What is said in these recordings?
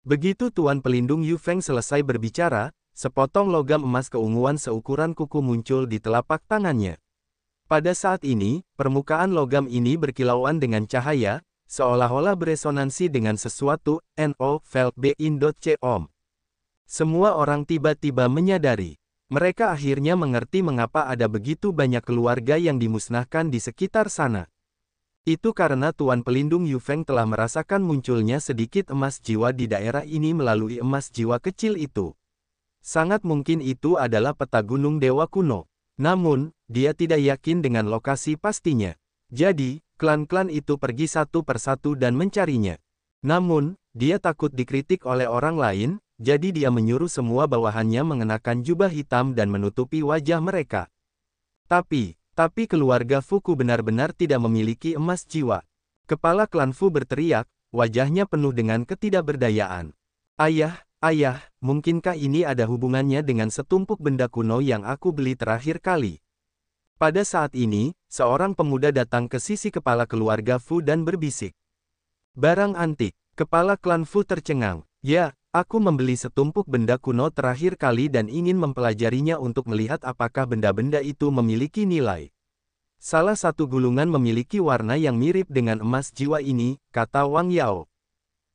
Begitu Tuan Pelindung Yu Feng selesai berbicara, sepotong logam emas keunguan seukuran kuku muncul di telapak tangannya. Pada saat ini, permukaan logam ini berkilauan dengan cahaya, seolah-olah beresonansi dengan sesuatu. No felt Bin.com. Semua orang tiba-tiba menyadari. Mereka akhirnya mengerti mengapa ada begitu banyak keluarga yang dimusnahkan di sekitar sana. Itu karena Tuan Pelindung Yu Feng telah merasakan munculnya sedikit emas jiwa di daerah ini melalui emas jiwa kecil itu. Sangat mungkin itu adalah peta Gunung Dewa Kuno. Namun, dia tidak yakin dengan lokasi pastinya. Jadi, klan-klan itu pergi satu persatu dan mencarinya. Namun, dia takut dikritik oleh orang lain, jadi dia menyuruh semua bawahannya mengenakan jubah hitam dan menutupi wajah mereka. Tapi keluarga Fuku benar-benar tidak memiliki emas jiwa. Kepala klan Fu berteriak, wajahnya penuh dengan ketidakberdayaan. Ayah, mungkinkah ini ada hubungannya dengan setumpuk benda kuno yang aku beli terakhir kali? Pada saat ini, seorang pemuda datang ke sisi kepala keluarga Fu dan berbisik. Barang antik. Kepala klan Fu tercengang. Ya, aku membeli setumpuk benda kuno terakhir kali dan ingin mempelajarinya untuk melihat apakah benda-benda itu memiliki nilai. Salah satu gulungan memiliki warna yang mirip dengan emas jiwa ini, kata Wang Yao.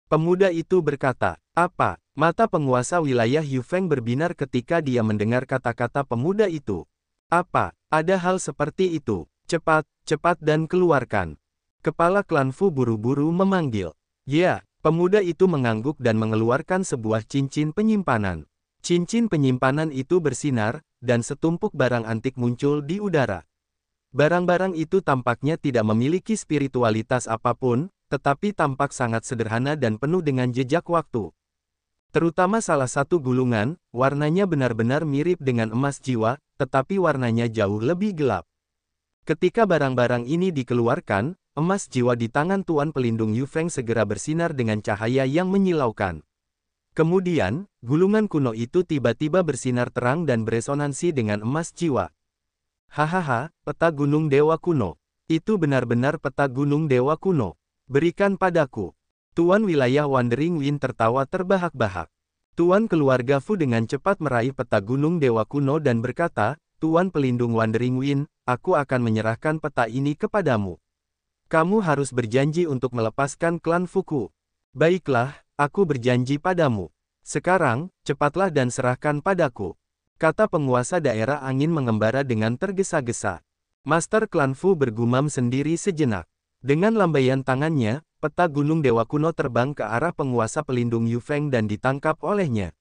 Pemuda itu berkata, apa? Mata penguasa wilayah Yu Feng berbinar ketika dia mendengar kata-kata pemuda itu. Apa? Ada hal seperti itu? Cepat dan keluarkan. Kepala klan Fu buru-buru memanggil. Ya. Pemuda itu mengangguk dan mengeluarkan sebuah cincin penyimpanan. Cincin penyimpanan itu bersinar, dan setumpuk barang antik muncul di udara. Barang-barang itu tampaknya tidak memiliki spiritualitas apapun, tetapi tampak sangat sederhana dan penuh dengan jejak waktu. Terutama salah satu gulungan, warnanya benar-benar mirip dengan emas jiwa, tetapi warnanya jauh lebih gelap. Ketika barang-barang ini dikeluarkan, emas jiwa di tangan Tuan Pelindung Yu Feng segera bersinar dengan cahaya yang menyilaukan. Kemudian, gulungan kuno itu tiba-tiba bersinar terang dan beresonansi dengan emas jiwa. Hahaha, peta Gunung Dewa Kuno. Itu benar-benar peta Gunung Dewa Kuno. Berikan padaku. Tuan wilayah Wandering Wind tertawa terbahak-bahak. Tuan keluarga Fu dengan cepat meraih peta Gunung Dewa Kuno dan berkata, Tuan Pelindung Wandering Wind, aku akan menyerahkan peta ini kepadamu. Kamu harus berjanji untuk melepaskan klan Fuku. Baiklah, aku berjanji padamu. Sekarang, cepatlah dan serahkan padaku. Kata penguasa daerah angin mengembara dengan tergesa-gesa. Master klan Fu bergumam sendiri sejenak. Dengan lambaian tangannya, peta Gunung Dewa Kuno terbang ke arah penguasa pelindung Yu Feng dan ditangkap olehnya.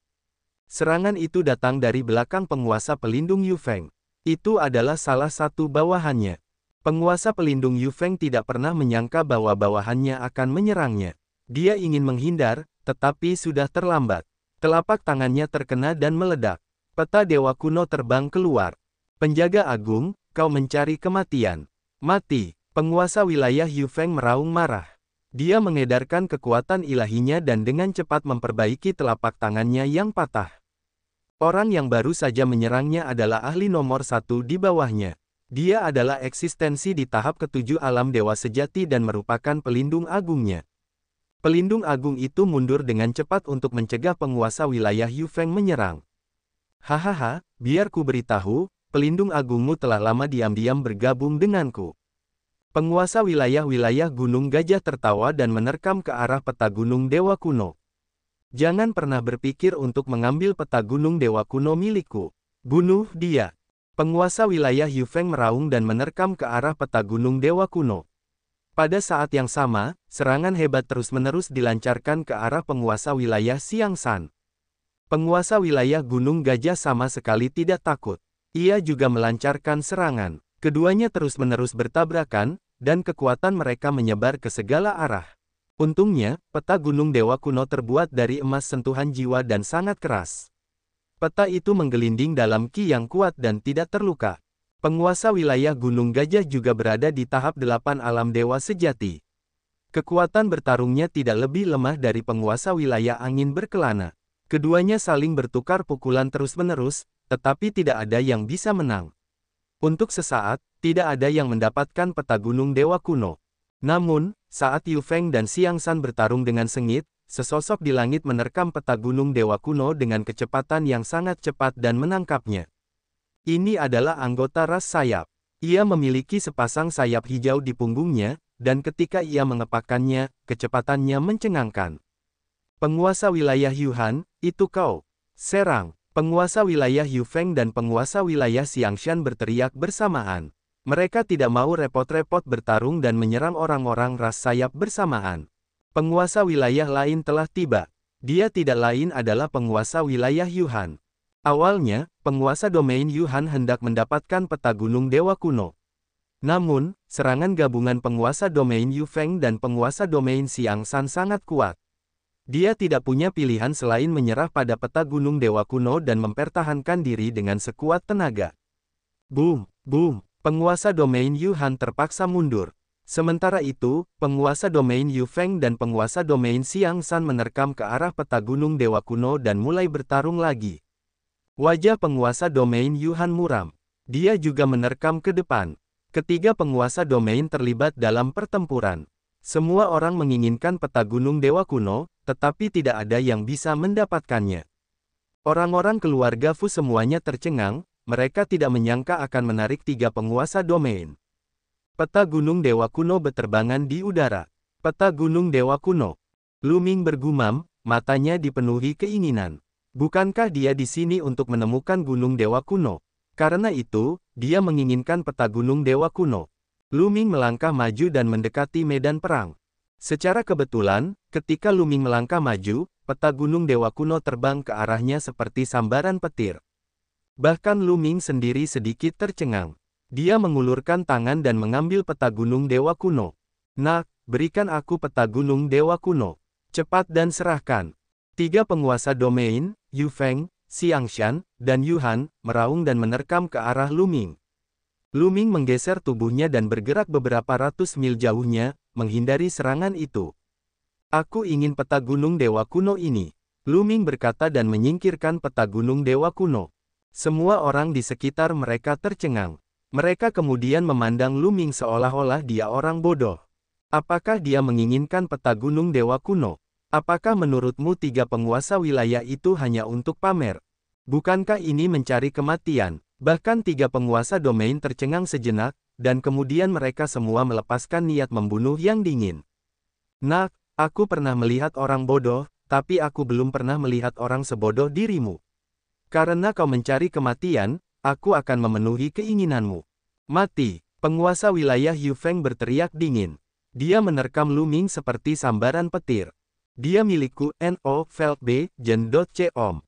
Serangan itu datang dari belakang penguasa pelindung Yu Feng. Itu adalah salah satu bawahannya. Penguasa pelindung Yu Feng tidak pernah menyangka bahwa bawahannya akan menyerangnya. Dia ingin menghindar, tetapi sudah terlambat. Telapak tangannya terkena dan meledak. Peta Dewa Kuno terbang keluar. Penjaga Agung, kau mencari kematian. Mati. Penguasa wilayah Yu Feng meraung marah. Dia mengedarkan kekuatan ilahinya dan dengan cepat memperbaiki telapak tangannya yang patah. Orang yang baru saja menyerangnya adalah ahli nomor 1 di bawahnya. Dia adalah eksistensi di tahap ketujuh alam dewa sejati dan merupakan pelindung agungnya. Pelindung agung itu mundur dengan cepat untuk mencegah penguasa wilayah Yu Feng menyerang. Hahaha, biar ku beritahu, pelindung agungmu telah lama diam-diam bergabung denganku. Penguasa wilayah-wilayah Gunung Gajah tertawa dan menerkam ke arah peta Gunung Dewa Kuno. Jangan pernah berpikir untuk mengambil peta Gunung Dewa Kuno milikku. Bunuh dia. Penguasa wilayah Yu Feng meraung dan menerkam ke arah peta Gunung Dewa Kuno. Pada saat yang sama, serangan hebat terus-menerus dilancarkan ke arah penguasa wilayah Xiangshan. Penguasa wilayah Gunung Gajah sama sekali tidak takut. Ia juga melancarkan serangan. Keduanya terus-menerus bertabrakan, dan kekuatan mereka menyebar ke segala arah. Untungnya, peta Gunung Dewa Kuno terbuat dari emas sentuhan jiwa dan sangat keras. Peta itu menggelinding dalam ki yang kuat dan tidak terluka. Penguasa wilayah Gunung Gajah juga berada di tahap 8 alam dewa sejati. Kekuatan bertarungnya tidak lebih lemah dari penguasa wilayah angin berkelana. Keduanya saling bertukar pukulan terus-menerus, tetapi tidak ada yang bisa menang. Untuk sesaat, tidak ada yang mendapatkan peta Gunung Dewa Kuno. Namun, saat Yu Feng dan Xiangshan bertarung dengan sengit, sesosok di langit menerkam peta gunung dewa kuno dengan kecepatan yang sangat cepat dan menangkapnya. Ini adalah anggota ras sayap. Ia memiliki sepasang sayap hijau di punggungnya, dan ketika ia mengepakkannya, kecepatannya mencengangkan. Penguasa wilayah Yuhan, itu kau. Serang. Penguasa wilayah Yufeng dan penguasa wilayah Xiangshan berteriak bersamaan. Mereka tidak mau repot-repot bertarung dan menyerang orang-orang ras sayap bersamaan. Penguasa wilayah lain telah tiba. Dia tidak lain adalah penguasa wilayah Yuhan. Awalnya, penguasa domain Yuhan hendak mendapatkan peta gunung dewa kuno. Namun, serangan gabungan penguasa domain Yufeng dan penguasa domain Xiangshan sangat kuat. Dia tidak punya pilihan selain menyerah pada peta gunung dewa kuno dan mempertahankan diri dengan sekuat tenaga. Boom, boom, penguasa domain Yuhan terpaksa mundur. Sementara itu, penguasa domain Yufeng dan penguasa domain Xiangshan menerkam ke arah peta gunung dewa kuno dan mulai bertarung lagi. Wajah penguasa domain Yuhan muram. Dia juga menerkam ke depan. Ketiga penguasa domain terlibat dalam pertempuran. Semua orang menginginkan peta gunung dewa kuno, tetapi tidak ada yang bisa mendapatkannya. Orang-orang keluarga Fu semuanya tercengang, mereka tidak menyangka akan menarik tiga penguasa domain. Peta gunung dewa kuno beterbangan di udara. Peta gunung dewa kuno. Lu Ming bergumam, matanya dipenuhi keinginan. Bukankah dia di sini untuk menemukan gunung dewa kuno? Karena itu, dia menginginkan peta gunung dewa kuno. Lu Ming melangkah maju dan mendekati medan perang. Secara kebetulan, ketika Lu Ming melangkah maju, peta gunung dewa kuno terbang ke arahnya seperti sambaran petir. Bahkan Lu Ming sendiri sedikit tercengang. Dia mengulurkan tangan dan mengambil peta gunung dewa kuno. Nak, berikan aku peta gunung dewa kuno. Cepat dan serahkan. Tiga penguasa domain, Yufeng, Xiangshan, dan Yuhan, meraung dan menerkam ke arah Lu Ming. Lu Ming menggeser tubuhnya dan bergerak beberapa ratus mil jauhnya, menghindari serangan itu. Aku ingin peta gunung dewa kuno ini. Lu Ming berkata dan menyingkirkan peta gunung dewa kuno. Semua orang di sekitar mereka tercengang. Mereka kemudian memandang Lu Ming seolah-olah dia orang bodoh. Apakah dia menginginkan peta gunung dewa kuno? Apakah menurutmu tiga penguasa wilayah itu hanya untuk pamer? Bukankah ini mencari kematian? Bahkan tiga penguasa domain tercengang sejenak, dan kemudian mereka semua melepaskan niat membunuh yang dingin. Nak, aku pernah melihat orang bodoh, tapi aku belum pernah melihat orang sebodoh dirimu. Karena kau mencari kematian, aku akan memenuhi keinginanmu. Mati, penguasa wilayah Yufeng berteriak dingin. Dia menerkam Lu Ming seperti sambaran petir. Dia milikku, No. Felt B. Jen.com.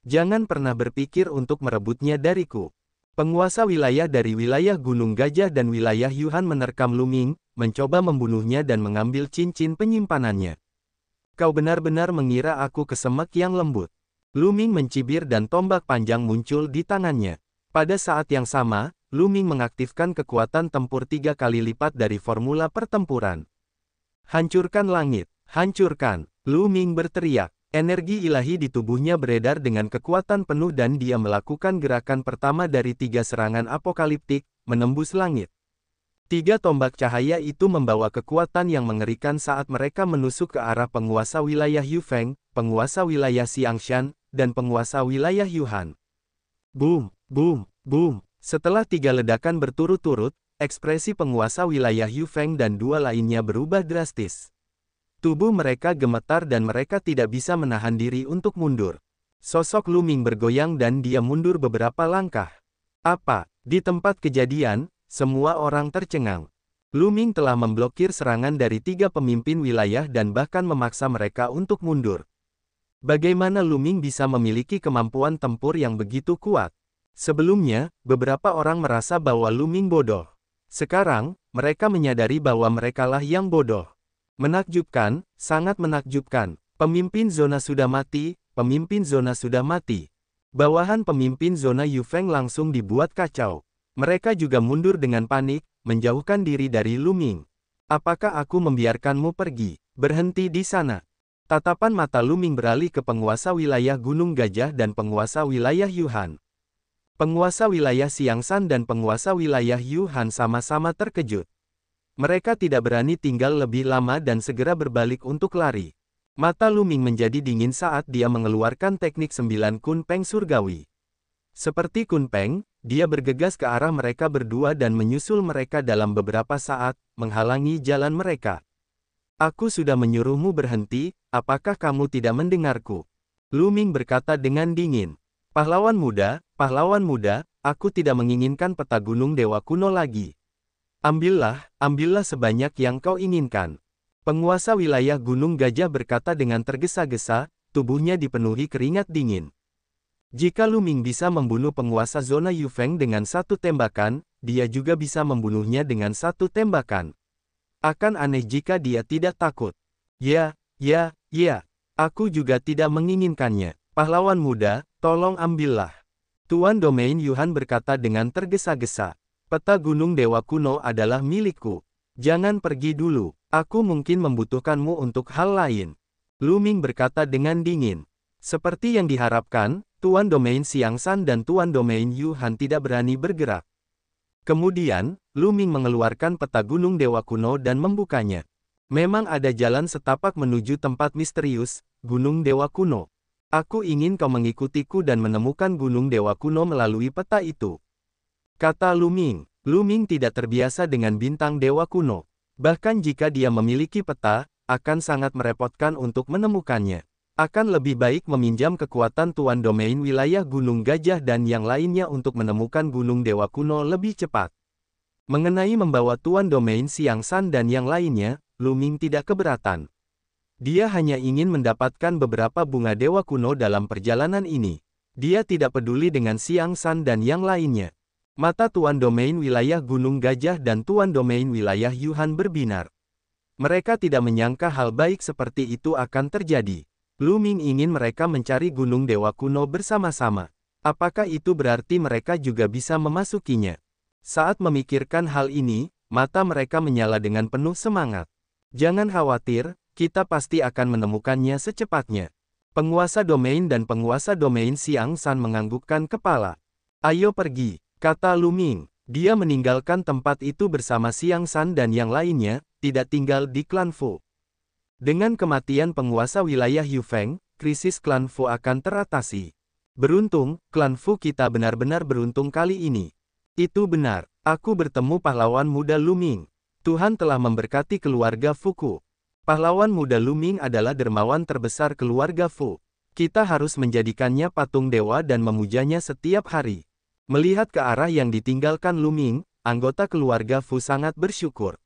Jangan pernah berpikir untuk merebutnya dariku. Penguasa wilayah dari wilayah Gunung Gajah dan wilayah Yuhan menerkam Lu Ming, mencoba membunuhnya dan mengambil cincin penyimpanannya. Kau benar-benar mengira aku kesemek yang lembut. Lu Ming mencibir dan tombak panjang muncul di tangannya. Pada saat yang sama, Lu Ming mengaktifkan kekuatan tempur 3 kali lipat dari formula pertempuran. Hancurkan langit, hancurkan, Lu Ming berteriak. Energi ilahi di tubuhnya beredar dengan kekuatan penuh dan dia melakukan gerakan pertama dari 3 serangan apokaliptik, menembus langit. 3 tombak cahaya itu membawa kekuatan yang mengerikan saat mereka menusuk ke arah penguasa wilayah Yufeng, penguasa wilayah Xiangshan, dan penguasa wilayah Yuhan. Boom, boom, boom. Setelah 3 ledakan berturut-turut, ekspresi penguasa wilayah Yufeng dan 2 lainnya berubah drastis. Tubuh mereka gemetar dan mereka tidak bisa menahan diri untuk mundur. Sosok Lu Ming bergoyang dan dia mundur beberapa langkah. Apa? Di tempat kejadian, semua orang tercengang. Lu Ming telah memblokir serangan dari 3 pemimpin wilayah dan bahkan memaksa mereka untuk mundur. Bagaimana Lu Ming bisa memiliki kemampuan tempur yang begitu kuat? Sebelumnya, beberapa orang merasa bahwa Lu Ming bodoh. Sekarang, mereka menyadari bahwa merekalah yang bodoh. Menakjubkan, sangat menakjubkan. Pemimpin zona sudah mati, pemimpin zona sudah mati. Bawahan pemimpin zona Yufeng langsung dibuat kacau. Mereka juga mundur dengan panik, menjauhkan diri dari Lu Ming. Apakah aku membiarkanmu pergi? Berhenti di sana. Tatapan mata Lu Ming beralih ke penguasa wilayah Gunung Gajah dan penguasa wilayah Yuhan. Penguasa wilayah Xiangshan dan penguasa wilayah Yuhan sama-sama terkejut. Mereka tidak berani tinggal lebih lama dan segera berbalik untuk lari. Mata Lu Ming menjadi dingin saat dia mengeluarkan teknik 9 Kun Peng surgawi. Seperti Kun Peng, dia bergegas ke arah mereka berdua dan menyusul mereka dalam beberapa saat, menghalangi jalan mereka. Aku sudah menyuruhmu berhenti, apakah kamu tidak mendengarku? Lu Ming berkata dengan dingin. Pahlawan muda, aku tidak menginginkan peta gunung dewa kuno lagi. Ambillah sebanyak yang kau inginkan. Penguasa wilayah Gunung Gajah berkata dengan tergesa-gesa, tubuhnya dipenuhi keringat dingin. Jika Lu Ming bisa membunuh penguasa zona Yufeng dengan satu tembakan, dia juga bisa membunuhnya dengan satu tembakan. Akan aneh jika dia tidak takut. Ya, aku juga tidak menginginkannya. Pahlawan muda, tolong ambillah. Tuan Domain Yuhan berkata dengan tergesa-gesa. Peta gunung dewa kuno adalah milikku. Jangan pergi dulu, aku mungkin membutuhkanmu untuk hal lain. Lu Ming berkata dengan dingin. Seperti yang diharapkan, Tuan Domain Xiangshan dan Tuan Domain Yuhan tidak berani bergerak. Kemudian, Lu Ming mengeluarkan peta gunung dewa kuno dan membukanya. Memang ada jalan setapak menuju tempat misterius, Gunung Dewa Kuno. Aku ingin kau mengikutiku dan menemukan Gunung Dewa Kuno melalui peta itu. Kata Lu Ming. Lu Ming tidak terbiasa dengan bintang dewa kuno. Bahkan jika dia memiliki peta, akan sangat merepotkan untuk menemukannya. Akan lebih baik meminjam kekuatan Tuan Domain wilayah Gunung Gajah dan yang lainnya untuk menemukan Gunung Dewa Kuno lebih cepat. Mengenai membawa Tuan Domain Xiangshan dan yang lainnya, Lu Ming tidak keberatan. Dia hanya ingin mendapatkan beberapa bunga dewa kuno dalam perjalanan ini. Dia tidak peduli dengan Xiangshan dan yang lainnya. Mata Tuan Domain wilayah Gunung Gajah dan Tuan Domain wilayah Yuhan berbinar. Mereka tidak menyangka hal baik seperti itu akan terjadi. Lu Ming ingin mereka mencari Gunung Dewa Kuno bersama-sama. Apakah itu berarti mereka juga bisa memasukinya? Saat memikirkan hal ini, mata mereka menyala dengan penuh semangat. Jangan khawatir, kita pasti akan menemukannya secepatnya. Penguasa domain dan penguasa domain Xiangshan menganggukkan kepala. Ayo pergi. Kata Lu Ming. Dia meninggalkan tempat itu bersama Xiangshan dan yang lainnya, tidak tinggal di klan Fu. Dengan kematian penguasa wilayah Yufeng, krisis klan Fu akan teratasi. Beruntung, klan Fu kita benar-benar beruntung kali ini. Itu benar, aku bertemu pahlawan muda Lu Ming. Tuhan telah memberkati keluarga Fuku. Pahlawan muda Lu Ming adalah dermawan terbesar keluarga Fu. Kita harus menjadikannya patung dewa dan memujanya setiap hari. Melihat ke arah yang ditinggalkan Lu Ming, anggota keluarga Fu sangat bersyukur.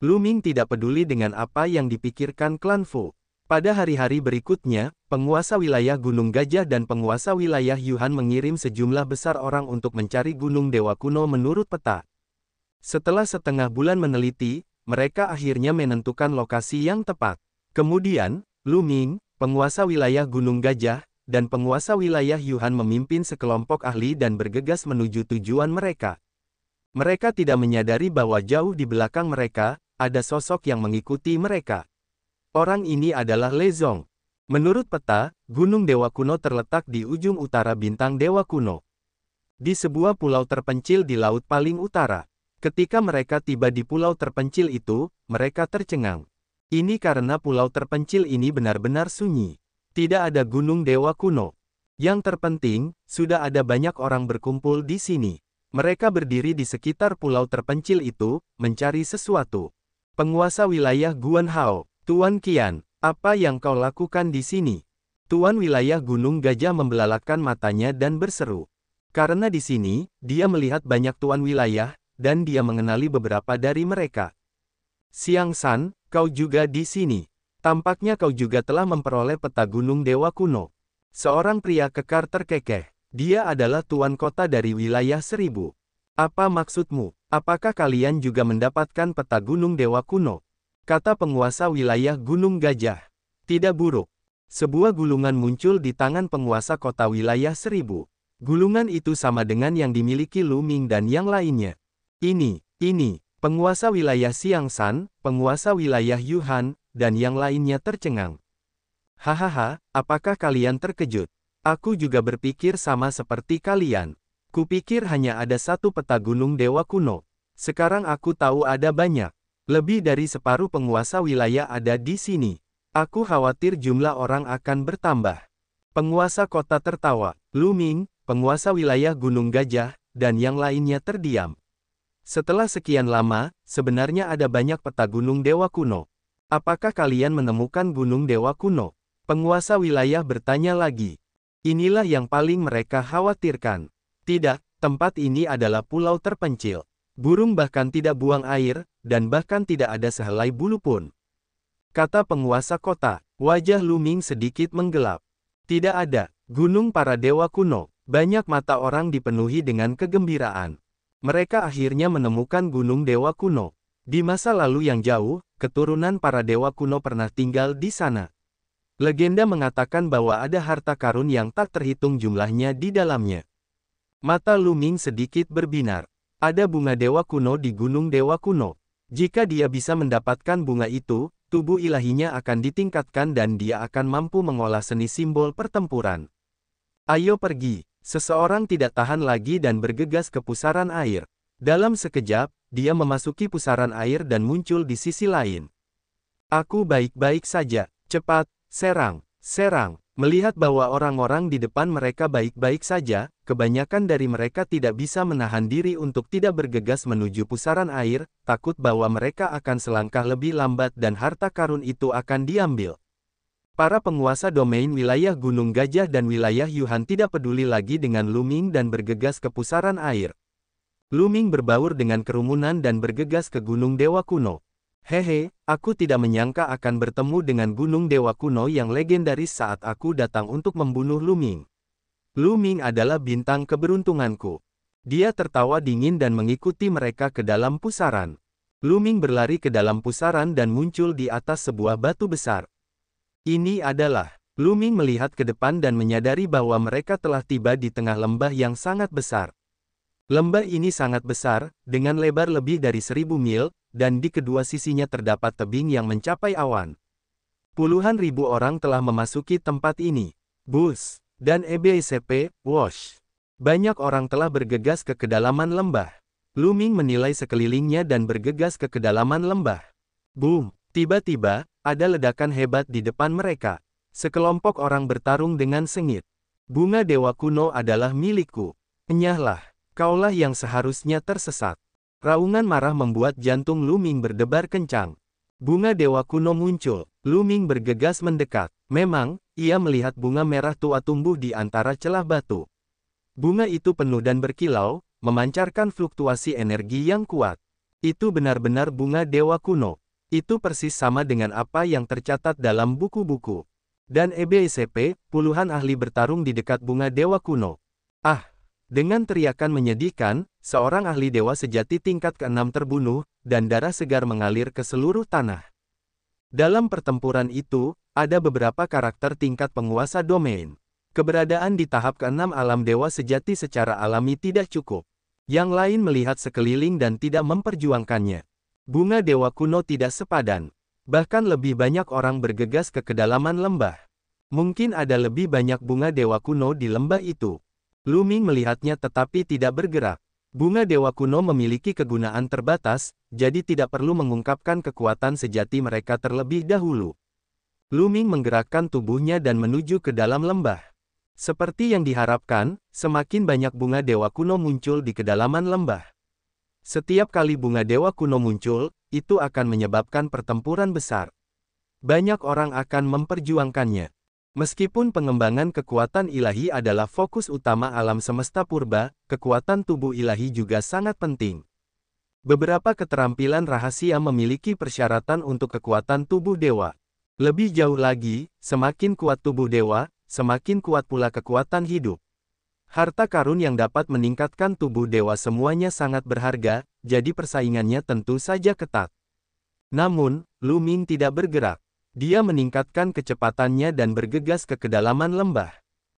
Lu Ming tidak peduli dengan apa yang dipikirkan klan Fu. Pada hari-hari berikutnya, penguasa wilayah Gunung Gajah dan penguasa wilayah Yuhan mengirim sejumlah besar orang untuk mencari Gunung Dewa Kuno menurut peta. Setelah setengah bulan meneliti, mereka akhirnya menentukan lokasi yang tepat. Kemudian, Lu Ming, penguasa wilayah Gunung Gajah, dan penguasa wilayah Yuhan memimpin sekelompok ahli dan bergegas menuju tujuan mereka. Mereka tidak menyadari bahwa jauh di belakang mereka, ada sosok yang mengikuti mereka. Orang ini adalah Le Zong. Menurut peta, Gunung Dewa Kuno terletak di ujung utara bintang Dewa Kuno. Di sebuah pulau terpencil di laut paling utara. Ketika mereka tiba di pulau terpencil itu, mereka tercengang. Ini karena pulau terpencil ini benar-benar sunyi. Tidak ada Gunung Dewa Kuno. Yang terpenting, sudah ada banyak orang berkumpul di sini. Mereka berdiri di sekitar pulau terpencil itu, mencari sesuatu. Penguasa wilayah Guanhao, Tuan Qian, apa yang kau lakukan di sini? Tuan wilayah Gunung Gajah membelalakkan matanya dan berseru. Karena di sini, dia melihat banyak tuan wilayah, dan dia mengenali beberapa dari mereka. Xiangshan, kau juga di sini. Tampaknya kau juga telah memperoleh peta Gunung Dewa Kuno. Seorang pria kekar terkekeh. Dia adalah tuan kota dari wilayah 1000. Apa maksudmu? Apakah kalian juga mendapatkan peta Gunung Dewa Kuno? Kata penguasa wilayah Gunung Gajah. Tidak buruk. Sebuah gulungan muncul di tangan penguasa kota wilayah 1000. Gulungan itu sama dengan yang dimiliki Lu Ming dan yang lainnya. Ini, penguasa wilayah Xiangshan, penguasa wilayah Yuhan, dan yang lainnya tercengang. Hahaha, apakah kalian terkejut? Aku juga berpikir sama seperti kalian. Kupikir hanya ada satu peta Gunung Dewa Kuno. Sekarang aku tahu ada banyak. Lebih dari separuh penguasa wilayah ada di sini. Aku khawatir jumlah orang akan bertambah. Penguasa kota tertawa. Lu Ming, penguasa wilayah Gunung Gajah, dan yang lainnya terdiam. Setelah sekian lama, sebenarnya ada banyak peta gunung dewa kuno. Apakah kalian menemukan gunung dewa kuno? Penguasa wilayah bertanya lagi. Inilah yang paling mereka khawatirkan. Tidak, tempat ini adalah pulau terpencil. Burung bahkan tidak buang air, dan bahkan tidak ada sehelai bulu pun. Kata penguasa kota. Wajah Lu Ming sedikit menggelap. Tidak ada gunung para dewa kuno. Banyak mata orang dipenuhi dengan kegembiraan. Mereka akhirnya menemukan gunung dewa kuno. Di masa lalu yang jauh, keturunan para dewa kuno pernah tinggal di sana. Legenda mengatakan bahwa ada harta karun yang tak terhitung jumlahnya di dalamnya. Mata Lu Ming sedikit berbinar. Ada bunga dewa kuno di gunung dewa kuno. Jika dia bisa mendapatkan bunga itu, tubuh ilahinya akan ditingkatkan dan dia akan mampu mengolah seni simbol pertempuran. Ayo pergi. Seseorang tidak tahan lagi dan bergegas ke pusaran air. Dalam sekejap, dia memasuki pusaran air dan muncul di sisi lain. Aku baik-baik saja. Cepat, serang, serang. Melihat bahwa orang-orang di depan mereka baik-baik saja, kebanyakan dari mereka tidak bisa menahan diri untuk tidak bergegas menuju pusaran air, takut bahwa mereka akan selangkah lebih lambat dan harta karun itu akan diambil. Para penguasa domain wilayah Gunung Gajah dan wilayah Yuhan tidak peduli lagi dengan Lu Ming dan bergegas ke pusaran air. Lu Ming berbaur dengan kerumunan dan bergegas ke Gunung Dewa Kuno. Hehe, aku tidak menyangka akan bertemu dengan Gunung Dewa Kuno yang legendaris saat aku datang untuk membunuh Lu Ming. Lu Ming adalah bintang keberuntunganku. Dia tertawa dingin dan mengikuti mereka ke dalam pusaran. Lu Ming berlari ke dalam pusaran dan muncul di atas sebuah batu besar. Ini adalah. Lu Ming melihat ke depan dan menyadari bahwa mereka telah tiba di tengah lembah yang sangat besar. Lembah ini sangat besar, dengan lebar lebih dari 1000 mil, dan di kedua sisinya terdapat tebing yang mencapai awan. Puluhan ribu orang telah memasuki tempat ini. Bus dan EBSP, Wash. Banyak orang telah bergegas ke kedalaman lembah. Lu Ming menilai sekelilingnya dan bergegas ke kedalaman lembah. Boom! Tiba-tiba, ada ledakan hebat di depan mereka. Sekelompok orang bertarung dengan sengit. Bunga dewa kuno adalah milikku. Enyahlah, kaulah yang seharusnya tersesat. Raungan marah membuat jantung Lu Ming berdebar kencang. Bunga dewa kuno muncul. Lu Ming bergegas mendekat. Memang, ia melihat bunga merah tua tumbuh di antara celah batu. Bunga itu penuh dan berkilau, memancarkan fluktuasi energi yang kuat. Itu benar-benar bunga dewa kuno. Itu persis sama dengan apa yang tercatat dalam buku-buku. Dan EBSP, puluhan ahli bertarung di dekat bunga dewa kuno. Ah! Dengan teriakan menyedihkan, seorang ahli dewa sejati tingkat ke-6 terbunuh, dan darah segar mengalir ke seluruh tanah. Dalam pertempuran itu, ada beberapa karakter tingkat penguasa domain. Keberadaan di tahap ke-6 alam dewa sejati secara alami tidak cukup. Yang lain melihat sekeliling dan tidak memperjuangkannya. Bunga dewa kuno tidak sepadan. Bahkan lebih banyak orang bergegas ke kedalaman lembah. Mungkin ada lebih banyak bunga dewa kuno di lembah itu. Lu Ming melihatnya tetapi tidak bergerak. Bunga dewa kuno memiliki kegunaan terbatas, jadi tidak perlu mengungkapkan kekuatan sejati mereka terlebih dahulu. Lu Ming menggerakkan tubuhnya dan menuju ke dalam lembah. Seperti yang diharapkan, semakin banyak bunga dewa kuno muncul di kedalaman lembah. Setiap kali bunga dewa kuno muncul, itu akan menyebabkan pertempuran besar. Banyak orang akan memperjuangkannya. Meskipun pengembangan kekuatan ilahi adalah fokus utama alam semesta purba, kekuatan tubuh ilahi juga sangat penting. Beberapa keterampilan rahasia memiliki persyaratan untuk kekuatan tubuh dewa. Lebih jauh lagi, semakin kuat tubuh dewa, semakin kuat pula kekuatan hidup. Harta karun yang dapat meningkatkan tubuh dewa semuanya sangat berharga, jadi persaingannya tentu saja ketat. Namun, Lu Ming tidak bergerak. Dia meningkatkan kecepatannya dan bergegas ke kedalaman lembah.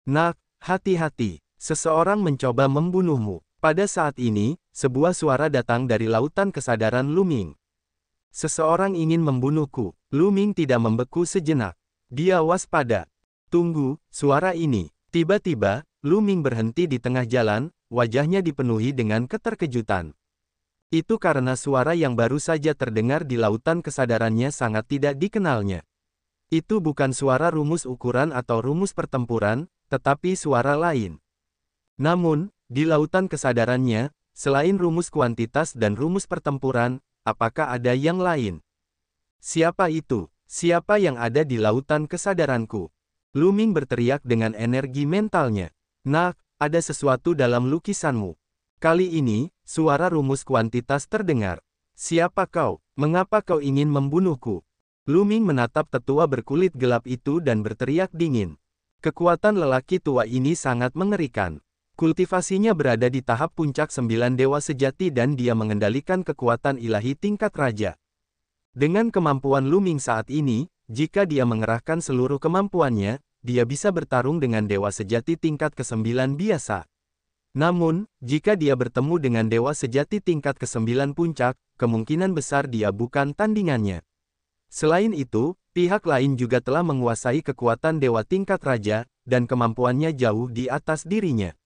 Nak, hati-hati, seseorang mencoba membunuhmu. Pada saat ini, sebuah suara datang dari lautan kesadaran Lu Ming. Seseorang ingin membunuhku. Lu Ming tidak membeku sejenak. Dia waspada. Tunggu, suara ini. Tiba-tiba, Lu Ming berhenti di tengah jalan, wajahnya dipenuhi dengan keterkejutan. Itu karena suara yang baru saja terdengar di lautan kesadarannya sangat tidak dikenalnya. Itu bukan suara rumus ukuran atau rumus pertempuran, tetapi suara lain. Namun, di lautan kesadarannya, selain rumus kuantitas dan rumus pertempuran, apakah ada yang lain? Siapa itu? Siapa yang ada di lautan kesadaranku? Lu Ming berteriak dengan energi mentalnya. Nah, ada sesuatu dalam lukisanmu. Kali ini, suara rumus kuantitas terdengar. Siapa kau? Mengapa kau ingin membunuhku? Lu Ming menatap tetua berkulit gelap itu dan berteriak dingin. Kekuatan lelaki tua ini sangat mengerikan. Kultivasinya berada di tahap puncak 9 dewa sejati dan dia mengendalikan kekuatan ilahi tingkat raja. Dengan kemampuan Lu Ming saat ini, jika dia mengerahkan seluruh kemampuannya, dia bisa bertarung dengan dewa sejati tingkat ke-9 biasa. Namun, jika dia bertemu dengan dewa sejati tingkat ke-9 puncak, kemungkinan besar dia bukan tandingannya. Selain itu, pihak lain juga telah menguasai kekuatan dewa tingkat raja, dan kemampuannya jauh di atas dirinya.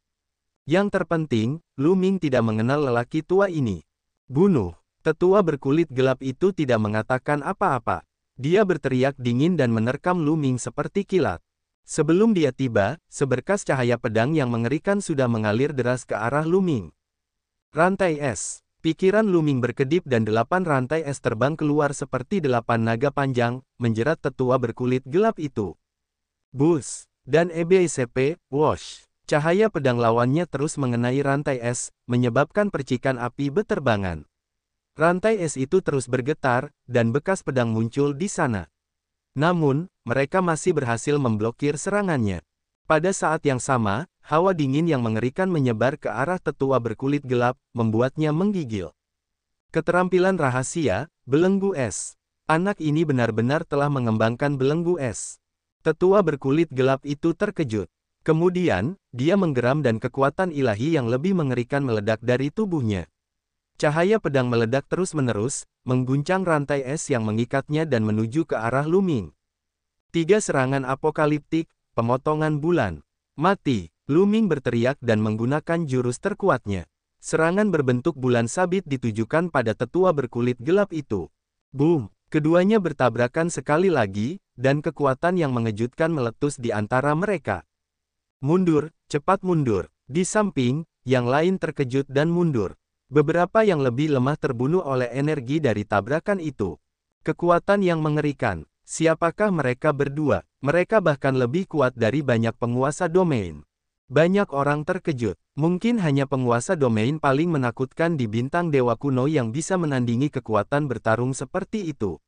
Yang terpenting, Lu Ming tidak mengenal lelaki tua ini. Bunuh. Tetua berkulit gelap itu tidak mengatakan apa-apa. Dia berteriak dingin dan menerkam Lu Ming seperti kilat. Sebelum dia tiba, seberkas cahaya pedang yang mengerikan sudah mengalir deras ke arah Lu Ming. Rantai es. Pikiran Lu Ming berkedip dan 8 rantai es terbang keluar seperti 8 naga panjang, menjerat tetua berkulit gelap itu. Bus. Dan EBCP, Wash. Cahaya pedang lawannya terus mengenai rantai es, menyebabkan percikan api beterbangan. Rantai es itu terus bergetar, dan bekas pedang muncul di sana. Namun, mereka masih berhasil memblokir serangannya. Pada saat yang sama, hawa dingin yang mengerikan menyebar ke arah tetua berkulit gelap, membuatnya menggigil. Keterampilan rahasia, belenggu es. Anak ini benar-benar telah mengembangkan belenggu es. Tetua berkulit gelap itu terkejut. Kemudian, dia menggeram dan kekuatan ilahi yang lebih mengerikan meledak dari tubuhnya. Cahaya pedang meledak terus-menerus, mengguncang rantai es yang mengikatnya dan menuju ke arah Lu Ming. 3 serangan apokaliptik, pemotongan bulan. Mati, Lu Ming berteriak dan menggunakan jurus terkuatnya. Serangan berbentuk bulan sabit ditujukan pada tetua berkulit gelap itu. Boom! Keduanya bertabrakan sekali lagi, dan kekuatan yang mengejutkan meletus di antara mereka. Mundur, cepat mundur. Di samping, yang lain terkejut dan mundur. Beberapa yang lebih lemah terbunuh oleh energi dari tabrakan itu. Kekuatan yang mengerikan. Siapakah mereka berdua? Mereka bahkan lebih kuat dari banyak penguasa domain. Banyak orang terkejut. Mungkin hanya penguasa domain paling menakutkan di bintang dewa kuno yang bisa menandingi kekuatan bertarung seperti itu.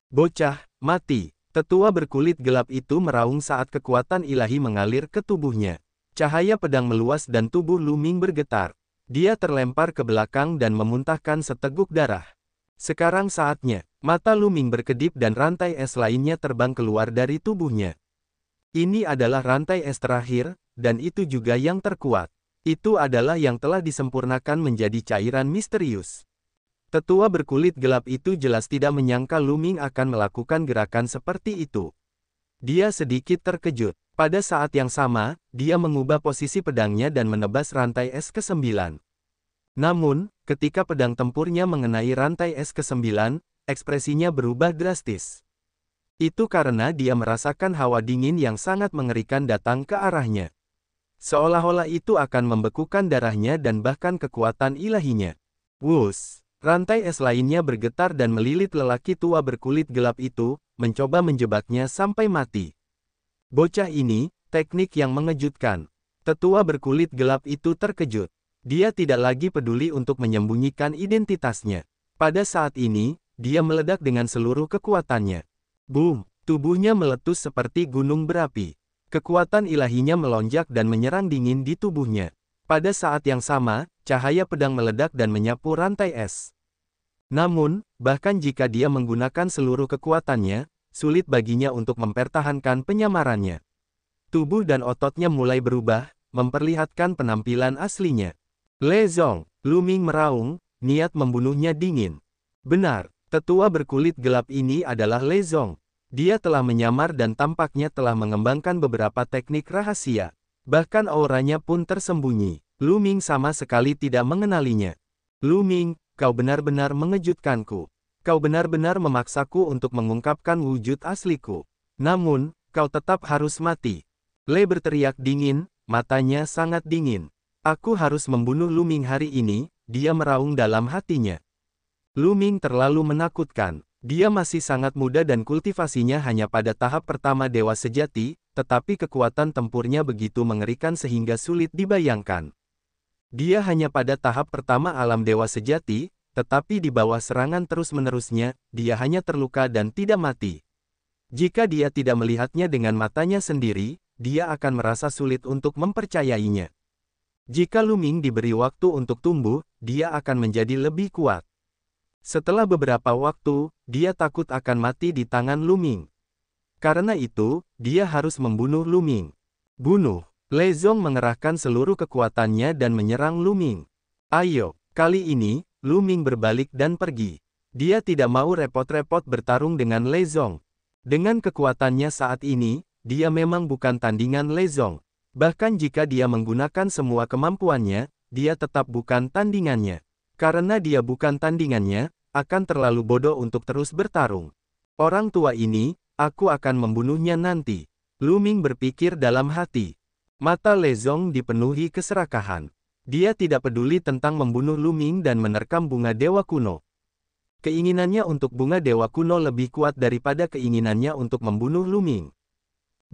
Bocah, mati. Tetua berkulit gelap itu meraung saat kekuatan ilahi mengalir ke tubuhnya. Cahaya pedang meluas dan tubuh Lu Ming bergetar. Dia terlempar ke belakang dan memuntahkan seteguk darah. Sekarang saatnya. Mata Lu Ming berkedip dan rantai es lainnya terbang keluar dari tubuhnya. Ini adalah rantai es terakhir, dan itu juga yang terkuat. Itu adalah yang telah disempurnakan menjadi cairan misterius. Tetua berkulit gelap itu jelas tidak menyangka Lu Ming akan melakukan gerakan seperti itu. Dia sedikit terkejut. Pada saat yang sama, dia mengubah posisi pedangnya dan menebas rantai es ke-9. Namun, ketika pedang tempurnya mengenai rantai es ke-9, ekspresinya berubah drastis. Itu karena dia merasakan hawa dingin yang sangat mengerikan datang ke arahnya. Seolah-olah itu akan membekukan darahnya dan bahkan kekuatan ilahinya. Wuss! Rantai es lainnya bergetar dan melilit lelaki tua berkulit gelap itu, mencoba menjebaknya sampai mati. Bocah ini, teknik yang mengejutkan. Tetua berkulit gelap itu terkejut. Dia tidak lagi peduli untuk menyembunyikan identitasnya. Pada saat ini, dia meledak dengan seluruh kekuatannya. Boom! Tubuhnya meletus seperti gunung berapi. Kekuatan ilahinya melonjak dan menyerang dingin di tubuhnya. Pada saat yang sama, cahaya pedang meledak dan menyapu rantai es. Namun, bahkan jika dia menggunakan seluruh kekuatannya, sulit baginya untuk mempertahankan penyamarannya. Tubuh dan ototnya mulai berubah, memperlihatkan penampilan aslinya. Le Zong, Lu Ming meraung, niat membunuhnya dingin. Benar, tetua berkulit gelap ini adalah Le Zong. Dia telah menyamar dan tampaknya telah mengembangkan beberapa teknik rahasia. Bahkan auranya pun tersembunyi. Lu Ming sama sekali tidak mengenalinya. Lu Ming, kau benar-benar mengejutkanku. Kau benar-benar memaksaku untuk mengungkapkan wujud asliku. Namun, kau tetap harus mati. Lei berteriak dingin, matanya sangat dingin. Aku harus membunuh Lu Ming hari ini, dia meraung dalam hatinya. Lu Ming terlalu menakutkan. Dia masih sangat muda dan kultivasinya hanya pada tahap pertama dewa sejati, tetapi kekuatan tempurnya begitu mengerikan sehingga sulit dibayangkan. Dia hanya pada tahap pertama alam dewa sejati, tetapi di bawah serangan terus-menerusnya, dia hanya terluka dan tidak mati. Jika dia tidak melihatnya dengan matanya sendiri, dia akan merasa sulit untuk mempercayainya. Jika Lu Ming diberi waktu untuk tumbuh, dia akan menjadi lebih kuat. Setelah beberapa waktu, dia takut akan mati di tangan Lu Ming. Karena itu, dia harus membunuh Lu Ming. Bunuh! Lei Zong mengerahkan seluruh kekuatannya dan menyerang Lu Ming. Ayo, kali ini, Lu Ming berbalik dan pergi. Dia tidak mau repot-repot bertarung dengan Lei Zong. Dengan kekuatannya saat ini, dia memang bukan tandingan Lei Zong. Bahkan jika dia menggunakan semua kemampuannya, dia tetap bukan tandingannya. Karena dia bukan tandingannya, akan terlalu bodoh untuk terus bertarung. Orang tua ini, aku akan membunuhnya nanti. Lu Ming berpikir dalam hati. Mata Lei Zong dipenuhi keserakahan. Dia tidak peduli tentang membunuh Lu Ming dan menerkam bunga dewa kuno. Keinginannya untuk bunga dewa kuno lebih kuat daripada keinginannya untuk membunuh Lu Ming.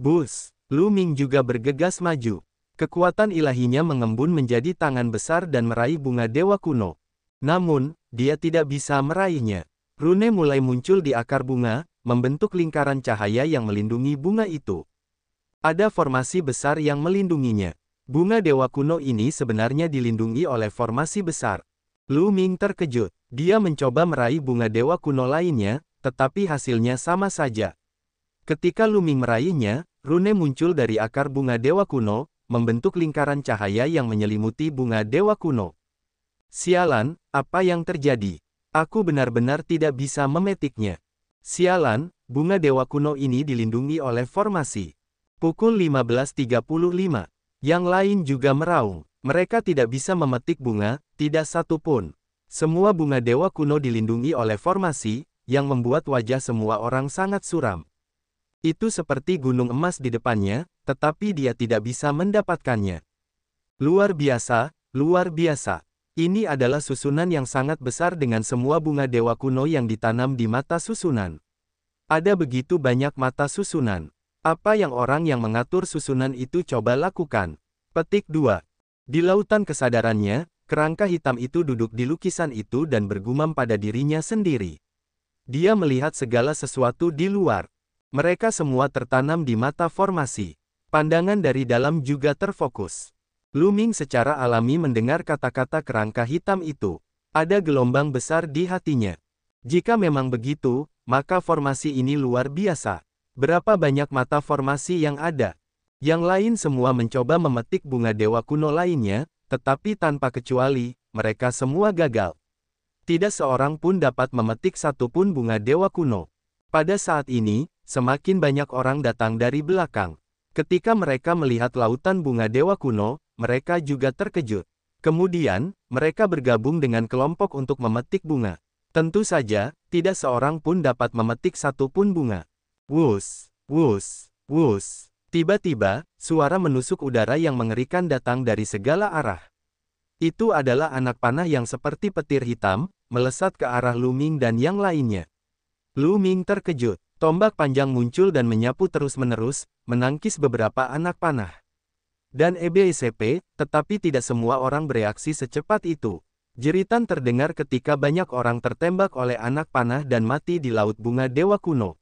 Bus! Lu Ming juga bergegas maju. Kekuatan ilahinya mengembun menjadi tangan besar dan meraih bunga dewa kuno. Namun, dia tidak bisa meraihnya. Rune mulai muncul di akar bunga, membentuk lingkaran cahaya yang melindungi bunga itu. Ada formasi besar yang melindunginya. Bunga dewa kuno ini sebenarnya dilindungi oleh formasi besar. Lu Ming terkejut. Dia mencoba meraih bunga dewa kuno lainnya, tetapi hasilnya sama saja. Ketika Lu Ming meraihnya, rune muncul dari akar bunga dewa kuno, membentuk lingkaran cahaya yang menyelimuti bunga dewa kuno. Sialan, apa yang terjadi? Aku benar-benar tidak bisa memetiknya. Sialan, bunga dewa kuno ini dilindungi oleh formasi. Pukul 15.35. Yang lain juga meraung. Mereka tidak bisa memetik bunga, tidak satu pun. Semua bunga dewa kuno dilindungi oleh formasi, yang membuat wajah semua orang sangat suram. Itu seperti gunung emas di depannya, tetapi dia tidak bisa mendapatkannya. Luar biasa, luar biasa. Ini adalah susunan yang sangat besar dengan semua bunga dewa kuno yang ditanam di mata susunan. Ada begitu banyak mata susunan. Apa yang orang yang mengatur susunan itu coba lakukan? Petik 2. Di lautan kesadarannya, kerangka hitam itu duduk di lukisan itu dan bergumam pada dirinya sendiri. Dia melihat segala sesuatu di luar. Mereka semua tertanam di mata formasi. Pandangan dari dalam juga terfokus. Lu Ming secara alami mendengar kata-kata kerangka hitam itu. Ada gelombang besar di hatinya. Jika memang begitu, maka formasi ini luar biasa. Berapa banyak mata formasi yang ada? Yang lain semua mencoba memetik bunga dewa kuno lainnya, tetapi tanpa kecuali, mereka semua gagal. Tidak seorang pun dapat memetik satu pun bunga dewa kuno. Pada saat ini, semakin banyak orang datang dari belakang. Ketika mereka melihat lautan bunga dewa kuno, mereka juga terkejut. Kemudian, mereka bergabung dengan kelompok untuk memetik bunga. Tentu saja, tidak seorang pun dapat memetik satu pun bunga. Wus, wus, wus. Tiba-tiba, suara menusuk udara yang mengerikan datang dari segala arah. Itu adalah anak panah yang seperti petir hitam, melesat ke arah Lu Ming dan yang lainnya. Lu Ming terkejut. Tombak panjang muncul dan menyapu terus-menerus, menangkis beberapa anak panah. Dan EBSP, tetapi tidak semua orang bereaksi secepat itu. Jeritan terdengar ketika banyak orang tertembak oleh anak panah dan mati di laut bunga dewa kuno.